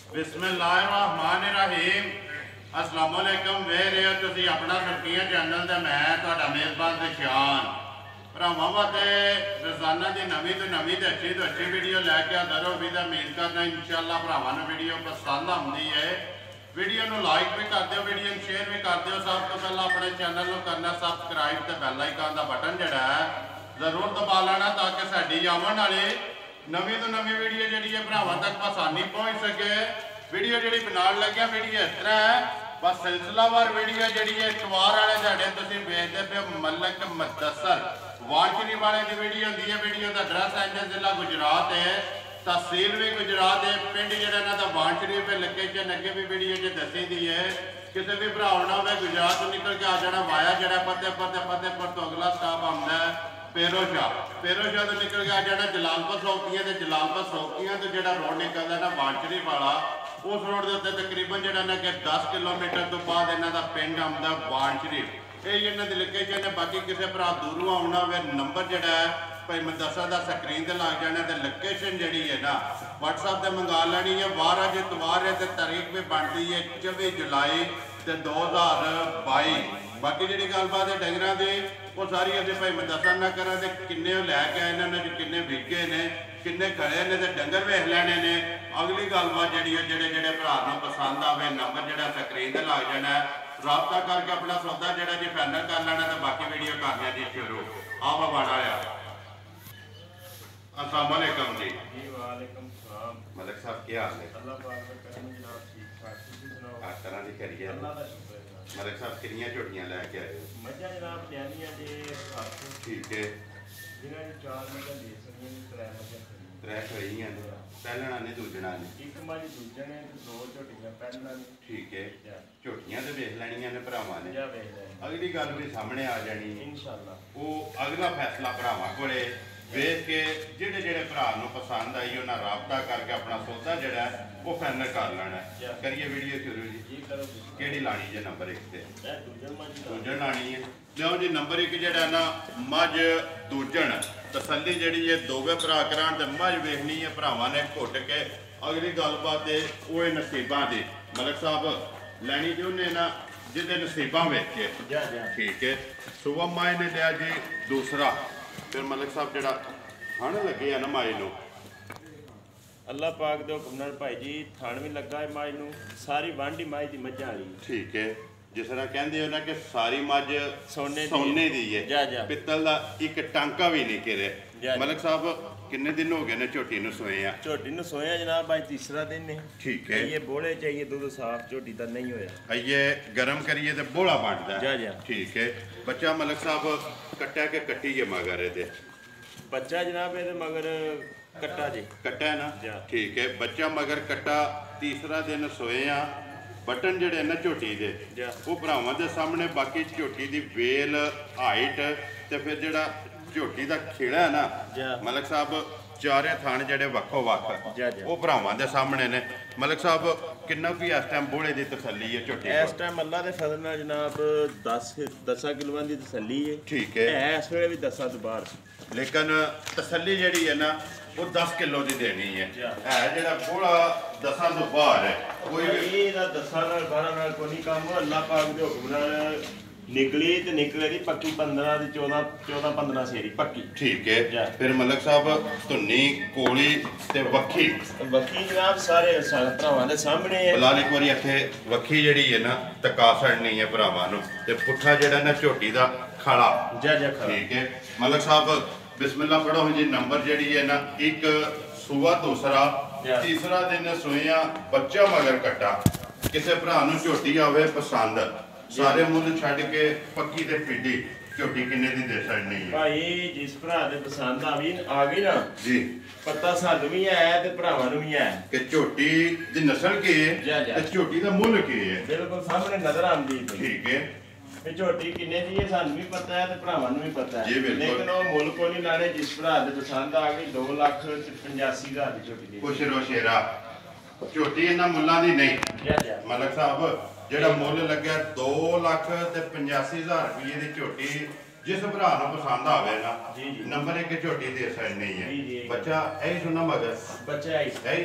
बिस्मिल्लाहिर्रहमानिर्रहीम। अस्सलाम वालेकुम। वे रहे हो तुसी अपना सरकिया चैनल ते मैं तुहाडा मेज़बान दिशान भरावां वास्ते रोज़ाना की नवी तो नवी तो अच्छी वीडियो लैके आंदा रहो। भी उम्मीद करना इंशाअल्लाह भरावां नूं वीडियो पसंद आउंदी है। वीडियो नूं लाइक भी कर दिओ, वीडियो नूं शेयर भी कर दिओ। सब तो पहला अपने चैनल नूं करना सबसक्राइब ते बैल आइकन का बटन जिहड़ा है जरूर दबा लेना ताकि साडी आवन वाली नवी तो नवी वीडियो जी है भरावां तक आसानी पहुँच सके। वीडियो जी बनाने लगे वीडियो इस तरह है, बस सिलसिलावार वीडियो जी है। इतवार वाले साढ़े तुम वेखते पे मलक मुदस्सर वाणचरी वाले की वीडियो होंगी है। वीडियो का एड्रैस है जिला गुजरात है, तहसील भी गुजरात है, पिंड जो वाणचरी पे लोकेशन अगे भी वीडियो च दसी दी है। किसी भी भरा ना हो गुजरात तो निकल के आ जाना वाया जरा फतेहपुर तो अगला स्टाप आता है पेरोशाह तो निकल के आ जाना जलालपुर सौकियां तो जलालपुर सौकियां तो जो रोड निकलता ना वाणचरी वाला उस रोड के उत्ते तकरीबन जो ना कि 10 किलोमीटर तो बाद इन्हों का पिंड आता वाणचरी। ये इन्हों की लोकेशन है। बाकी किसी भरा दूरों आना हो नंबर जोड़ा है भाई मैं दसा दा स्क्रीन से लग जाना तो लोकेशन जी है ना WhatsApp से मंगा लेनी है। वार अज इतवार है तो तारीख भी बनती है 24 जुलाई 2022। बाकी जी गलबात है डंगर की वो सारी अभी भाई मैं दसा ना करा तो किन्ने लैके आए इन्होंने किन्ने विके ने किन्ने खड़े ने तो डंगर वेख लेने ने। अगली गलबात जी जोड़े जोड़े भरा पसंद आए नंबर जो स्क्रीन से लग जाना है, रबता करके अपना सौदा जोड़ा जी फाइनल कर लेना तो बाकी वीडियो करने जी शुरू आप बाड़ा आ। अस्सलाम वालेकुम जी। वालेकुम सलाम। मलिक साहब क्या हाल है? अल्लाह पाक का करम जनाब, ठीक ठाक। तुसीं सुनाओ? हर तरह की खैरियत? अल्लाह दा शुक्र है जनाब। मलिक साहब कितनी झोटियां लैके आए हो? मज्जां जनाब लियानियां जे 7 ठीक है। जिन्हां दी 4 मज्जां दे सकदियां ने, 3 मज्जां खरीद। त्रै खड़ियां ने, पहलना ने दूजना ने। एक मज्झ दूजे ने ते 2 झोटियां पहलना ने। ठीक है। जा झोटियां तो वेख लैनियां ने भरावां ने। जा वेख ले अगली गल भी सामने आ जानी है। इंशाअल्लाह वो अगला फैसला भरावां कोले वेख के जेड़े जेड़े भरा पसंद आई उन्हें रबता करके अपना सौदा जोड़ा है वो फाइनल कर लेना है। करिए वीडियो शुरू जी। ये करो केड़ी लानी जे नंबर 1 ते? ए दूजन मज्झ दा दूजन लानी है। लो जी नंबर 1 जोड़ा ना मझ दूजन तसली जी है दोवे भरा करान तो मझ वेखनी है भरावां ने घुट के। अगली गलबात है वो नसीबा की मलिक साहब लैनी जो ने ना जिदे नसीबा वेख के। जा जा ठीक है। सुबह माए ने लिया जी दूसरा, फिर मलिक साहब जरा हण लगे है ना माए नूं अल्लाह पाक दे हुक्म नाल भाई जी थान भी लगा है मज्झ नूं, सारी वांडी मज्झ दी मज्जां वाली। ठीक है। जिस तरह कहते हो ना कि सारी मझ सोने दी है, जा जा पित्तल का एक टांका भी नहीं गिरे। जा। मलिक साहब किन्ने दिन हो गए ने झोटी नूं सोए आ? झोटी नूं सोया जनाब भाई तीसरा दिन है। ठीक है। ये बोले चाहिए दूध साफ, झोटी दा नहीं होया। ये गर्म करिए तो बोला बनता जा है। जा ठीक है। बच्चा मलिक साहब कट्टा के कट्टी है मगर ये बच्चा जनाब ये मगर कट्टा जी कट्टा है ना? जा। ठीक है। बच्चा मगर कट्टा तीसरा दिन सोए आ। बटन जड़े ना झोटी दे जा वो भरावां दे सामने। बाकी झोटी दी वेल हाइट ते फिर जड़ा झोटी दा खिड़ा है ना जा मलिक साहब चारे थान जड़े वक्खो वक्ख जा जा वो भरावां दे सामने ने। मलिक साहब किन्ना की इस टाइम बोले दी तसल्ली है झोटी इस टाइम अल्लाह दे फजल नाल जनाब 10 किलोवां दी तसल्ली है। ठीक है। इस वेले भी 10 तो बाहर, लेकिन तसल्ली जड़ी है ना वो 10 किलो की देनी है। जड़ा बोला 10 तो बाहर है कोई भी 10 नाल 12 नाल कोई काम अल्लाह पाक दे हुक्म नाल निकली तो निकले दी पक्की 15 दी 14-15 सेरी पक्की। ठीक है। फिर मलिक साहब धुन्नी कोली ते वक्खी जनाब सारे भरावां दे सामने है। फिलहाल एक बार इत्थे वक्खी जड़ी है ना तका छड़नी है भरावां नूं ते पुट्ठा जड़ा ना झोटी दा खड़ा। जा जा ठीक है। मलिक साहब बिस्मिल्लाह पढ़ो जी। नंबर जड़ी है ना एक सुबह दूसरा तीसरा दिन सोया बच्चा मगर कट्टा। किसी भरा नूं झोटी आवे पसंद सारे मुल छड़ के पक्की ते पीढ़ी झोटी किन्ने दी दे छड़नी है भाई जिस भरा दे पसंद आ गई ना जी। पता सानू भी है ते भरावां नूं भी है कि झोटी दी नस्ल की जा जा है ते झोटी दा मुल की है। बिल्कुल सामने नजर आंदी है। ठीक है। ये झोटी किन्ने दी है सानू भी पता है ते भरावां नूं भी पता जी, है। बिल्कुल। लेकिन वो मुल को नहीं लाने जिस भरा दे पसंद आ गई 2,85,000 दी झोटी दी। खुश रो शेरा झोटी इन्हां मुल्लां दी नहीं। जा जा मलिक साहब ਜਿਹੜਾ ਮੁੱਲ ਲੱਗਿਆ 2,85,000 ਰੁਪਏ ਦੀ ਝੋਟੀ ਜਿਸ ਭਰਾ ਨੂੰ ਪਸੰਦ ਆਵੇ ਨਾ ਜੀ ਜੀ ਨੰਬਰ 1 ਝੋਟੀ ਦੇ ਸੜਨੀ ਜੀ, ਹੈ ਜੀ। ਬੱਚਾ ਇਹ ਸੁਣਾ ਮਗਰ ਬੱਚਾ ਆਈ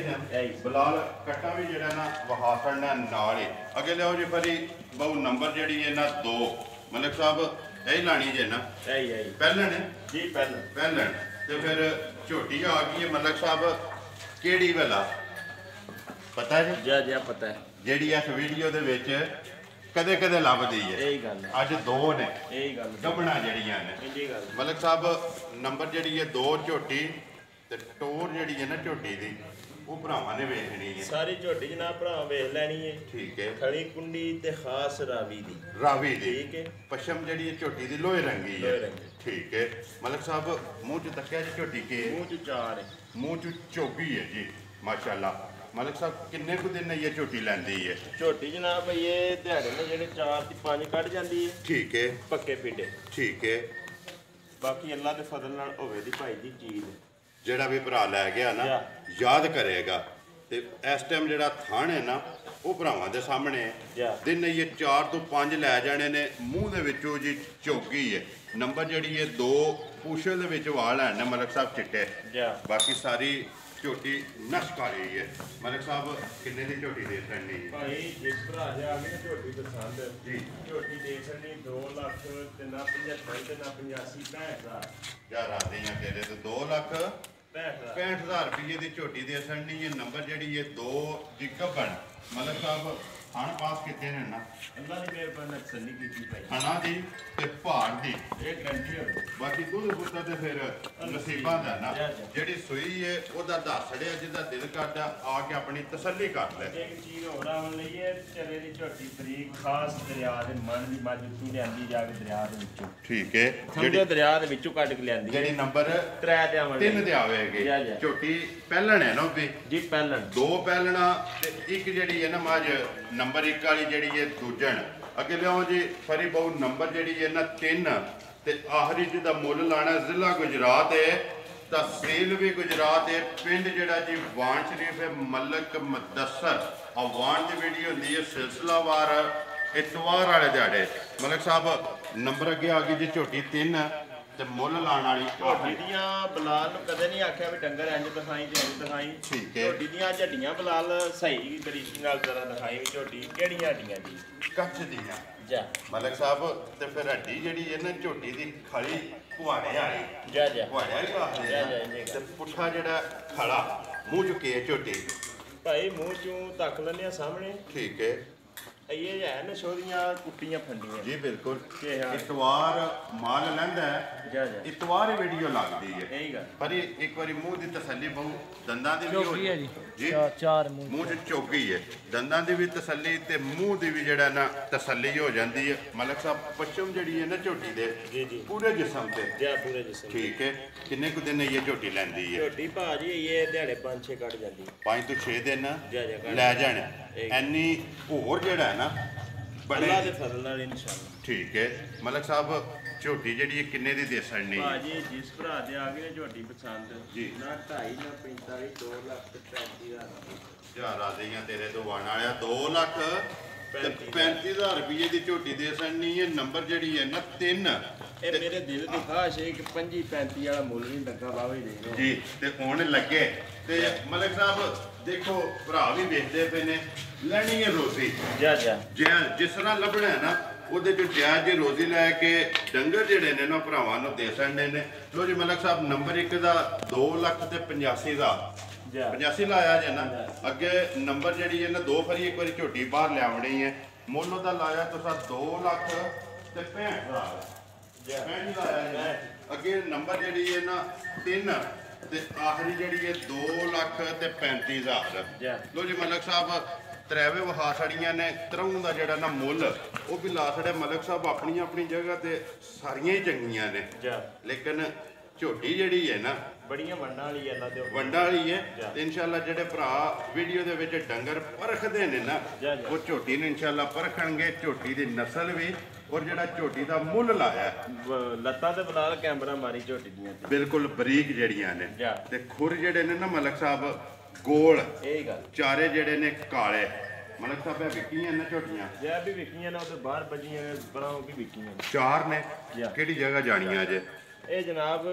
ਇਹ ਬਲਾਲ ਕੱਟਾ ਵੀ ਜਿਹੜਾ ਨਾ ਵਹਾ ਸੜਨਾ ਨਾਲ ਹੀ ਅੱਗੇ ਲਿਆਓ ਜੀ ਫਰੀ ਬਹੁ ਨੰਬਰ ਜਿਹੜੀ ਹੈ ਨਾ 2 ਮਲਕ ਸਾਹਿਬ ਇਹ ਲਾਣੀ ਜੇ ਨਾ ਆਈ ਪਹਿਲਣ ਜੀ ਪਹਿਲਣ ਤੇ ਫਿਰ ਝੋਟੀ ਆ ਗਈ ਹੈ ਮਲਕ ਸਾਹਿਬ ਕਿਹੜੀ ਵੇਲਾ ਪਤਾ ਜੀ ਜੀ ਪਤਾ ਹੈ ਜਿਹੜੀ ਇਸ ਵੀਡੀਓ ਦੇ ਵਿੱਚ ਕਦੇ ਕਦੇ ਲੱਭਦੀ ਹੈ ਇਹੀ ਗੱਲ ਅੱਜ 2 ਨੇ ਇਹੀ ਗੱਲ ਗੱਬਣਾ ਜਿਹੜੀਆਂ ਨੇ ਇਹੀ ਗੱਲ ਮਲਕ ਸਾਹਿਬ ਨੰਬਰ ਜਿਹੜੀ ਹੈ 2 ਝੋਟੀ ਤੇ ਟੋਰ ਜਿਹੜੀ ਹੈ ਨਾ ਝੋਟੀ ਦੀ ਉਹ ਭਰਾਵਾਂ ਨੇ ਵੇਖਣੀ ਹੈ ਸਾਰੀ ਝੋਟੀ ਜਨਾਬ ਭਰਾ ਵੇਖ ਲੈਣੀ ਹੈ ਠੀਕ ਹੈ ਖੜੀ ਕੁੰਡੀ ਤੇ ਖਾਸ ਰਾਵੀ ਦੀ ਰਾਵੀ ਦੀ ਠੀਕ ਹੈ ਪਸ਼ਮ ਜਿਹੜੀ ਹੈ ਝੋਟੀ ਦੀ ਲੋਹੇ ਰੰਗੀ ਹੈ ਲੋਹੇ ਰੰਗੀ। ਠੀਕ ਹੈ ਮਲਕ ਸਾਹਿਬ ਮੂੰਹ ਚ ਤੱਕਿਆ ਜੀ ਝੋਟੀ ਕੇ ਮੂੰਹ ਚ ਚਾਰ ਹੈ ਮੂੰਹ ਚ ਚੋਗੀ ਹੈ ਜੀ ਮਾਸ਼ਾਅੱਲਾ ਮਲਕ ਸਾਹਿਬ ਕਿੰਨੇ ਕੁ ਦਿਨ ਇਹ ਝੋਟੀ ਲੈਂਦੀ ਹੈ ਝੋਟੀ ਜਨਾਬ ਇਹ ਦਿਹਾੜੇ ਨੇ ਜਿਹੜੇ 4 ਤੇ 5 ਕੱਢ ਜਾਂਦੀ ਹੈ ਠੀਕ ਹੈ ਪੱਕੇ ਪੀਟੇ ਠੀਕ ਹੈ ਬਾਕੀ ਅੱਲਾ ਦੇ ਫਜ਼ਲ ਨਾਲ ਹੋਵੇ ਦੀ ਭਾਈ ਦੀ ਚੀਜ਼ ਜਿਹੜਾ ਵੀ ਭਰਾ ਲੈ ਗਿਆ ਨਾ ਯਾਦ ਕਰੇਗਾ ਤੇ ਇਸ ਟਾਈਮ ਜਿਹੜਾ ਥਾਣ ਹੈ ਨਾ ਉਹ ਭਰਾਵਾਂ ਦੇ ਸਾਹਮਣੇ ਹੈ ਦਿਨ ਇਹ 4 ਤੋਂ 5 ਲੈ ਜਾਣੇ ਨੇ ਮੂੰਹ ਦੇ ਵਿੱਚੋਂ ਜੀ ਝੋਗੀ ਹੈ ਨੰਬਰ ਜਿਹੜੀ ਹੈ 2 ਪੂਛਲ ਦੇ ਵਿੱਚ ਵਾਲ ਹੈ ਨਾ ਮਲਕ ਸਾਹਿਬ ਚਿੱਟੇ ਬਾਕੀ ਸਾਰੀ ਝੋਟੀ ਨਸ਼ਕ ਵਾਲੀ ਹੈ ਮਲਕ ਸਾਹਿਬ ਕਿੰਨੇ ਦੀ ਝੋਟੀ ਦੇ ਸਕਣੀ ਹੈ ਭਾਈ ਜਿਸ ਭਰਾ ਦੇ ਆ ਗਏ ਝੋਟੀ ਪਸੰਦ ਜੀ ਝੋਟੀ ਦੇ ਸਕਣੀ 2 ਲੱਖ ਤੇ ਨਾ 75 ਤੇ ਨਾ 85 65000 ਯਾਰ ਆਦੇ ਆ ਤੇਰੇ ਤੇ 2 ਲੱਖ 65,000 ਰੁਪਏ ਦੀ ਝੋਟੀ ਦੇ ਸਕਣੀ ਹੈ ਨੰਬਰ ਜਿਹੜੀ ਹੈ 2 ਦੀ ਕੱਬਣ ਮਲਕ ਸਾਹਿਬ ਹਣ ਪਾਸ ਕਿਤੇ ਨੇ ਨਾ ਅੱਲਾ ਦੀ ਮਿਹਰਬਾਨੀ ਤਸੱਲੀ ਕੀਤੀ ਭਾਈ ਹਣਾ ਦੀ ਤੇ ਪਹਾੜ ਦੀ ਇਹ ਗਰੰਟੀ ਹੈ ਬਾਕੀ ਦੁੱਧ ਪੁੱਤਾਂ ਤੇ ਫਿਰ ਨਸੀਬਾਂ ਦਾ ਨਾ ਜਿਹੜੀ ਸੂਈ ਹੈ ਉਹਦਾ ਦੱਸੜਿਆ ਜਿਹਦਾ ਦਿਲ ਕਰਦਾ ਆ ਕੇ ਆਪਣੀ ਤਸੱਲੀ ਕਰ ਲੈ ਇੱਕ ਚੀਜ਼ ਹੋਰ ਆਉਣ ਲਈ ਹੈ ਚਲੇ ਦੀ ਝੋਟੀ ਬਰੀਕ ਖਾਸ ਦਰਿਆ ਦੇ ਮਨ ਦੀ ਮੱਝ ਤੂੰ ਲਿਆਂਦੀ ਜਾ ਕੇ ਦਰਿਆ ਦੇ ਵਿੱਚੋਂ ਠੀਕ ਹੈ ਸਮਝੋ ਦਰਿਆ ਦੇ ਵਿੱਚੋਂ ਕੱਢ ਕੇ ਲਿਆਂਦੀ ਜਿਹੜੀ ਨੰਬਰ 3 ਤੇ ਆਵਣ 3 ਤੇ ਆਵੇਗੀ ਝੋਟੀ ਪਹਿਲਣ ਹੈ ਨਾ ਵੀ ਜੀ ਪਹਿਲਣ 2 ਪਹਿਲਣਾ ਤੇ ਇੱਕ ਜਿਹੜੀ ਹੈ ਨਾ ਮੱਝ ਨੰਬਰ 1 ਵਾਲੀ ਜਿਹੜੀ ਹੈ ਦੂਜਣ ਅੱਗੇ ਲਿਆਓ ਜੀ ਫਰੀ ਬਹੁ ਨੰਬਰ ਜਿਹੜੀ ਹੈ ਨਾ 3 ਤੇ ਆਖਰੀ ਜਿਹਦਾ ਮੁੱਲ ਲਾਣਾ ਜ਼ਿਲ੍ਹਾ ਗੁਜਰਾਤ ਹੈ ਤਹਿਸੀਲ ਵੀ ਗੁਜਰਾਤ ਹੈ ਪਿੰਡ ਜਿਹੜਾ ਜੀ ਵਾਣ ਸ਼ਰੀਫ ਹੈ ਮਲਕ ਮੁਦੱਸਰ ਆ ਵਾਣ ਦੀ ਵੀਡੀਓ ਹੁੰਦੀ ਹੈ ਸਿਲਸਿਲਾਵਾਰ ਇਤਵਾਰ ਵਾਲੇ ਦਿਹਾੜੇ ਮਲਕ ਸਾਹਿਬ ਨੰਬਰ ਅੱਗੇ ਆ ਗਈ ਜੀ ਝੋਟੀ 3 ਤੇ ਮੁੱਲ ਲਾਣ ਵਾਲੀ ਝੋਟੀ ਦੀਆਂ ਬਲਾਲ ਨੂੰ ਕਦੇ ਨਹੀਂ ਆਖਿਆ ਵੀ ਡੰਗਰ ਇੰਜ ਦਿਖਾਈ ਤੇ ਇੰਜ ਦਿਖਾਈ ਠੀਕ ਹੈ ਝੋਟੀ ਦੀਆਂ ਝੱਡੀਆਂ ਬਲਾਲ ਸਹੀ ਬਰੀਕੀ ਨਾਲ ਜ਼ਰਾ ਦਿਖਾਈ ਵੀ ਝੋਟੀ ਕਿਹੜੀਆਂ ਹੱਡੀਆਂ ਦੀ ਕੱਚ ਦੀਆਂ ਜਾ ਮਲਕ ਸਾਹਿਬ ਤੇ ਫਿਰ ਹੱਡੀ ਜਿਹੜੀ ਹੈ ਨਾ ਝੋਟੀ ਦੀ ਖਲੀ ਪੁਹਾੜੇ ਵਾਲੀ ਜਾ ਪੁਹਾੜੇ ਵਾਲੀ ਆਖਦੇ ਆ ਤੇ ਪੁੱਠਾ ਜਿਹੜਾ ਖੜਾ ਮੂੰਹ ਚੁੱਕੇ ਝੋਟੀ ਭਾਈ ਮੂੰਹ ਚੋਂ ਤੱਕ ਲੈਂਦੇ ਆ ਸਾਹਮਣੇ ਠੀਕ ਹੈ ਇਹ ਹੈ ਨਾ ਸ਼ੋਦੀਆਂ ਕੁੱਟੀਆਂ ਫੰਡੀਆਂ ਜੀ ਬਿਲਕੁਲ ਕੀ ਹਾਲ ਇਤਵਾਰ ਮਾਲ ਲੈਂਦਾ ਹੈ ਜਾ ਇਤਵਾਰ ਹੀ ਵੀਡੀਓ ਲੱਗਦੀ ਹੈ ਇਹੀ ਗੱਲ ਪਰ ਇੱਕ ਵਾਰੀ ਮੂੰਹ ਦੀ ਤਸੱਲੀ ਬਹੁ ਦੰਦਾਂ ਦੀ ਵੀ ਚੌਕੀ ਹੈ ਜੀ ਚਾਰ ਮੂੰਹ ਚ ਚੌਕੀ ਹੈ ਦੰਦਾਂ ਦੀ ਵੀ ਤਸੱਲੀ ਤੇ ਮੂੰਹ ਦੀ ਵੀ ਜਿਹੜਾ ਨਾ ਤਸੱਲੀ ਹੋ ਜਾਂਦੀ ਹੈ ਮਲਕ ਸਾਹਿਬ ਪਸ਼ਮ ਜਿਹੜੀ ਹੈ ਨਾ ਝੋਟੀ ਦੇ ਜੀ ਪੂਰੇ ਜਿਸਮ ਤੇ ਜਾ ਪੂਰੇ ਜਿਸਮ ਠੀਕ ਹੈ ਕਿੰਨੇ ਕੁ ਦਿਨ ਇਹ ਝੋਟੀ ਲੈਂਦੀ ਹੈ ਝੋਟੀ ਭਾਜੀ ਇਹ ਦਿਹਾੜੇ 5-6 ਕੱਢ ਜਾਂਦੀ 5 ਤੋਂ 6 ਦਿਨ ਜਾ ਲੈ ਜਾਣ ਐਨੀ ਹੋਰ ਜਿਹੜਾ ਹੈ ਨਾ ਅੱਲਾ ਦੇ ਫਜ਼ਲ ਨਾਲ ਇਨਸ਼ਾਅੱਲਾ ਠੀਕ ਹੈ ਮਲਕ ਸਾਹਿਬ ਝੋਟੀ ਜਿਹੜੀ ਹੈ ਕਿੰਨੇ ਦੀ ਦੇ ਸਕਣੀ ਹੈ ਭਾਜੀ ਜਿਸ ਭਰਾ ਦੇ ਆ ਗਏ ਨੇ ਝੋਟੀ ਪਸੰਦ ਜੀ। ਨਾ 2.5 ਨਾ 45 2 ਲੱਖ ਤੇ 35,000 ਯਾਰ ਆ ਗਈਆਂ ਤੇਰੇ ਤੋਂ ਵਾਣ ਵਾਲਿਆ 2 ਲੱਖ ਤੇ 35,000 ਰੁਪਏ ਦੀ ਝੋਟੀ ਦੇ ਸਕਣੀ ਹੈ ਨੰਬਰ ਜਿਹੜੀ ਹੈ ਨਾ 3 ਇਹ ਮੇਰੇ ਦਿਲ ਦੀ ਖਾਸ਼ ਹੈ ਕਿ 25-35 ਵਾਲਾ ਮੁੱਲ ਨਹੀਂ ਲੱਗਾ ਬਾਬਾ ਜੀ ਦੇ ਜੀ ਤੇ ਹੁਣ ਲੱਗੇ ਤੇ ਮਲਕ ਸਾਹਿਬ ਦੇਖੋ ਭਰਾ ਵੀ ਵੇਖਦੇ ਪਏ ਨੇ ਲੈਣੀ ਹੈ ਰੋਜ਼ੀ ਜਾ ਜਿਸ ਤਰ੍ਹਾਂ ਲੱਭਣਾ ਹੈ ਨਾ ਉਹਦੇ ਚੋਂ ਜਾਇਜ਼ ਜੀ ਰੋਜ਼ੀ ਲੈ ਕੇ ਡੰਗਰ ਜਿਹੜੇ ਨੇ ਨਾ ਭਰਾਵਾਂ ਨੂੰ ਦੇ ਸਕਦੇ ਨੇ ਲੋ ਜੀ ਮਲਕ ਸਾਹਿਬ ਨੰਬਰ 1 ਦਾ 2 ਲੱਖ ਤੇ 85 ਦਾ 85 ਲਾਇਆ ਜੇ ਨਾ ਅੱਗੇ ਨੰਬਰ ਜਿਹੜੀ ਹੈ ਨਾ 2 ਫਰੀ ਇੱਕ ਵਾਰੀ ਝੋਟੀ ਬਾਹਰ ਲਿਆਉਣੀ ਹੈ ਮੁੱਲ ਉਹਦਾ ਲਾਇਆ ਤੁਸੀਂ 2 ਲੱਖ ਤੇ 65,000 65 ਲਾਇਆ ਜੇ ਅੱਗੇ ਨੰਬਰ ਜਿਹੜੀ ਹੈ ਨਾ 3 ਤੇ ਆਖਰੀ ਜਿਹੜੀ ਹੈ 2 ਲੱਖ ਤੇ 35,000 ਲੋ ਜੀ ਮਲਕ ਸਾਹਿਬ ਤ੍ਰੈਵੇ ਵਹਾ ਛੜੀਆਂ ਨੇ ਤਰੋਂ ਦਾ ਜਿਹੜਾ ਨਾ ਮੁੱਲ ਉਹ ਵੀ ਲਾ ਛੜਿਆ ਮਲਕ ਸਾਹਿਬ ਆਪਣੀ ਆਪਣੀ ਜਗ੍ਹਾ ਤੇ ਸਾਰੀਆਂ ਹੀ ਚੰਗੀਆਂ ਨੇ ਲੇਕਿਨ ਝੋਟੀ ਜਿਹੜੀ ਹੈ ਨਾ ਬੜੀਆਂ ਵੰਡਾਂ ਵਾਲੀ ਅੱਲਾ ਦੇ ਵੰਡਾਂ ਵਾਲੀ ਹੈ ਤੇ ਇਨਸ਼ਾਅੱਲਾ ਜਿਹੜੇ ਭਰਾ ਵੀਡੀਓ ਦੇ ਵਿੱਚ ਡੰਗਰ ਪਰਖਦੇ ਨੇ ਨਾ ਉਹ ਝੋਟੀ ਨੂੰ ਇਨਸ਼ਾਅੱਲਾ ਪਰਖਣਗੇ ਝੋਟੀ ਦੀ ਨਸਲ ਵੀ ਔਰ ਜਿਹੜਾ ਝੋਟੀ ਦਾ ਮੁੱਲ ਲਾਇਆ ਲੱਤਾਂ ਤੇ ਬਲਾਲ ਕੈਮਰਾ ਮਾਰੀ ਝੋਟੀ ਦੀਆਂ ਬਿਲਕੁਲ ਬਰੀਕ ਜਿਹੜੀਆਂ ਨੇ ਤੇ ਖੁਰ ਜਿਹੜੇ ਨੇ ਨਾ ਮਲਕ ਸਾਹਿਬ ਗੋਲ ਇਹ ਗੱਲ ਚਾਰੇ ਜਿਹੜੇ ਨੇ ਕਾਲੇ ਮਲਕ ਸਾਹਿਬ ਇਹ ਵਿਕੀਆਂ ਨੇ ਝੋਟੀਆਂ ਜੈ ਵੀ ਵਿਕੀਆਂ ਨੇ ਉਹ ਬਾਹਰ ਬਜੀਆਂ ਨੇ ਪਰਾਂ ਉਹ ਵੀ ਵਿਕੀਆਂ ਨੇ 4 ਨੇ ਯਾ। ਕਿਹੜੀ ਜਗ੍ਹਾ ਜਾਣੀਆਂ ਅਜੇ ਇਹ ਜਨਾਬ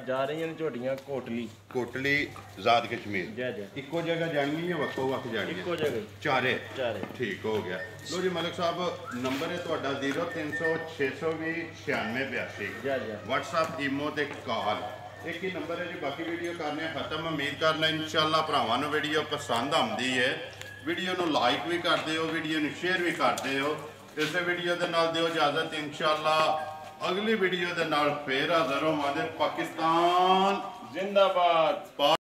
ਜਾ ਰਹੀਆਂ ਨੇ ਝੋਟੀਆਂ ਕੋਟਲੀ ਕੋਟਲੀ ਜ਼ਾਦ ਕਸ਼ਮੀਰ ਜੈ ਜੈ ਇੱਕੋ ਜਗ੍ਹਾ ਜਾਣੀਆਂ ਜਾਂ ਵੱਖੋ ਵੱਖ ਜਾਣੀਆਂ ਇੱਕੋ ਜਗ੍ਹਾ ਚਾਰੇ ਚਾਰੇ ਠੀਕ ਹੋ ਗਿਆ ਲੋ ਜੀ ਮਲਕ ਸਾਹਿਬ ਨੰਬਰ ਹੈ ਤੁਹਾਡਾ 0300 620 9682 ਜੈ ਜੈ WhatsApp ਈਮੋ ਤੇ ਕਾਲ ਇੱਕ ਹੀ ਨੰਬਰ ਹੈ ਜੀ ਬਾਕੀ ਵੀਡੀਓ ਕਰਨੇ ਖਤਮ ਉਮੀਦ ਕਰਨਾ ਇਨਸ਼ਾਅੱਲਾ ਭਰਾਵਾਂ ਨੂੰ ਵੀਡੀਓ ਪਸੰਦ ਆਉਂਦੀ ਹੈ ਵੀਡੀਓ ਨੂੰ ਲਾਈਕ ਵੀ ਕਰਦੇ ਹੋ ਵੀਡੀਓ ਨੂੰ ਸ਼ੇਅਰ ਵੀ ਕਰਦੇ ਹੋ ਇਸੇ ਵੀਡੀਓ ਦੇ ਨਾਲ ਦਿਓ ਇਜਾਜ਼ਤ ਇਨਸ਼ਾਅੱਲਾ ਅਗਲੀ ਵੀਡੀਓ ਦੇ ਨਾਲ ਫੇਰ ਹਾਜ਼ਰ ਹੋਵਾਂਗੇ ਪਾਕਿਸਤਾਨ ਜ਼ਿੰਦਾਬਾਦ